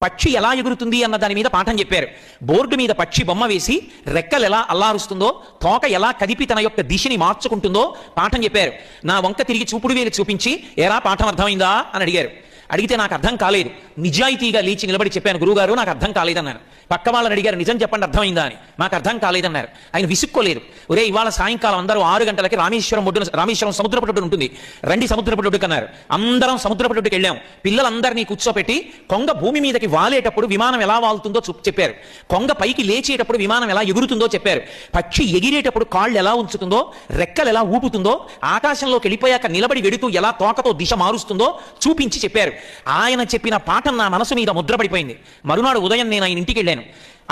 పక్షి ఎలా ఎగురుతుంది అన్న దాని మీద పాఠం చెప్పారు. బోర్డు మీద పక్షి బొమ్మ వేసి రెక్కలు ఎలా అల్లారుస్తుందో, తోక ఎలా కదిపి తన యొక్క దిశని మార్చుకుంటుందో పాఠం చెప్పారు. నా వంక తిరిగి చూపుడు వేలు చూపించి ఎరా పాఠం అర్థమైందా అని అడిగారు. అడిగితే నాకు అర్థం కాలేదు. నిజాయితీగా లేచి నిలబడి చెప్పాను, గురువుగారు నాకు అర్థం కాలేదన్నాను. పక్క వాళ్ళని అడిగారు, నిజం చెప్పండి అర్థమైందా అని. మాకు అర్థం కాలేదన్నారు. ఆయన విసుక్కోలేదు. ఒరే ఇవాళ సాయంకాలం అందరూ 6 గంటలకి రామేశ్వరం సముద్రపట్టుడు ఉంటుంది, రండి సముద్రపట్టుడికి అన్నారు. అందరం సముద్రపట్టుడికి వెళ్ళాం. పిల్లలందరినీ కూర్చోపెట్టి కొంగ భూమి మీదకి వాలేటప్పుడు విమానం ఎలా వాలుతుందో చెప్పారు. కొంగ పైకి లేచేటప్పుడు విమానం ఎలా ఎగురుతుందో చెప్పారు. పక్షి ఎగిరేటప్పుడు కాళ్ళు ఎలా ఉంచుతుందో, రెక్కలు ఎలా ఊపుతుందో, ఆకాశంలోకి వెళ్ళిపోయాక నిలబడి వెడుతూ ఎలా తోకతో దిశ మారుస్తుందో చూపించి చెప్పారు. ఆయన చెప్పిన పాఠం నా మనసు మీద ముద్రపడిపోయింది. మరునాడు ఉదయం నేను ఆయన ఇంటికి వెళ్ళాను.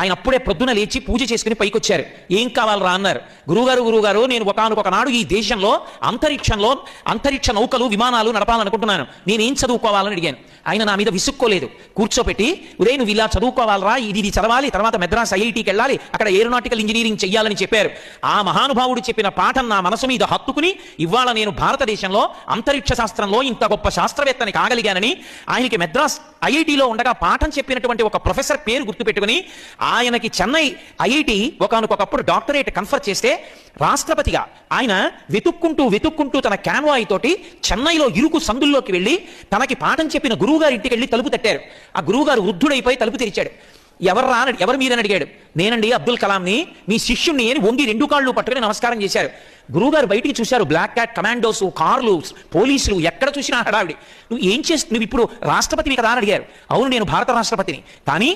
ఆయన అప్పుడే ప్రొద్దున లేచి పూజ చేసుకుని పైకి వచ్చారు. ఏం కావాలరా అన్నారు. గురువుగారు నేను ఒకానొక నాడు ఈ దేశంలో అంతరిక్ష నౌకలు విమానాలు నడపాలనుకుంటున్నాను, నేనేం చదువుకోవాలని అడిగాను. ఆయన నా మీద విసుక్కోలేదు. కూర్చోపెట్టి, ఉదయం నువ్వు ఇలా చదువుకోవాలరా, ఇది చదవాలి, తర్వాత మెద్రాస్ ఐఐటికి వెళ్ళాలి, అక్కడ ఏరోనాటికల్ ఇంజనీరింగ్ చెయ్యాలని చెప్పారు. ఆ మహానుభావుడు చెప్పిన పాఠం నా మనసు మీద హత్తుకుని ఇవాళ నేను భారతదేశంలో అంతరిక్ష శాస్త్రంలో ఇంత గొప్ప శాస్త్రవేత్తని కాగలిగానని ఆయనకి మెద్రాస్ ఐఐటిలో ఉండగా పాఠం చెప్పినటువంటి ఒక ప్రొఫెసర్ పేరు గుర్తుపెట్టుకుని ఆయనకి చెన్నై ఐఐటి ఒకనొకప్పుడు డాక్టరేట్ కన్ఫర్ చేస్తే రాష్ట్రపతిగా ఆయన వెతుక్కుంటూ తన క్యాన్వాయ్ తోటి చెన్నైలో ఇరుకు సందుల్లోకి వెళ్ళి తనకి పాఠం చెప్పిన గురువుగారి ఇంటికి వెళ్ళి తలుపు తట్టారు. ఆ గురువుగారు వృద్ధుడైపోయి తలుపు తెరిచాడు. ఎవరు మీరని అడిగాడు. నేనండి అబ్దుల్ కలాంని, మీ శిష్యుణ్ణి అని వంగి 2 కాళ్ళు పట్టుకుని నమస్కారం చేశారు. గురువుగారు బయటికి చూశారు. బ్లాక్ క్యాట్ కమాండోస్, కార్లు, పోలీసులు, ఎక్కడ చూసినా హడావిడి. నువ్వు ఇప్పుడు రాష్ట్రపతివి కదా అని అడిగారు. అవును, నేను భారత రాష్ట్రపతిని. కానీ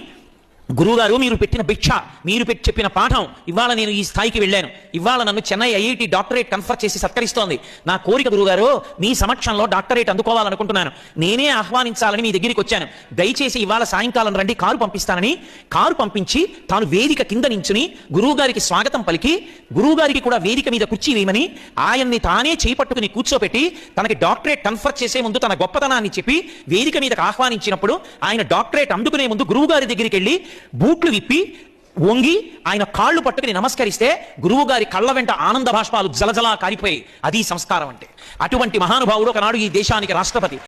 గురువుగారు మీరు పెట్టిన భిక్ష, మీరు చెప్పిన పాఠం ఇవాళ నేను ఈ స్థాయికి వెళ్ళాను. ఇవాళ నన్ను చెన్నై ఐఐటి డాక్టరేట్ కన్ఫర్ చేసి సత్కరిస్తోంది. నా కోరిక గురువుగారు, మీ సమక్షంలో డాక్టరేట్ అందుకోవాలనుకుంటున్నాను, నేనే ఆహ్వానించాలని మీ దగ్గరికి వచ్చాను. దయచేసి ఇవాళ సాయంకాలం రండి, కారు పంపిస్తానని కారు పంపించి తాను వేదిక కింద నించుని గురువుగారికి స్వాగతం పలికి, గురువుగారికి కూడా వేదిక మీద కుర్చీ వేయమని ఆయన్ని తానే చేపట్టుకుని కూర్చోపెట్టి తనకి డాక్టరేట్ కన్ఫర్ చేసే ముందు తన గొప్పతనాన్ని చెప్పి వేదిక మీదకి ఆహ్వానించినప్పుడు ఆయన డాక్టరేట్ అందుకునే ముందు గురువుగారి దగ్గరికి వెళ్ళి బూట్లు విప్పి వంగి ఆయన కాళ్ళు పట్టుకుని నమస్కరిస్తే గురువు గారి కళ్ళ వెంట ఆనంద భాష్పాలు జలజలా కారిపోయి. అది సంస్కారం అంటే. అటువంటి మహానుభావుడు ఒకనాడు ఈ దేశానికి రాష్ట్రపతి.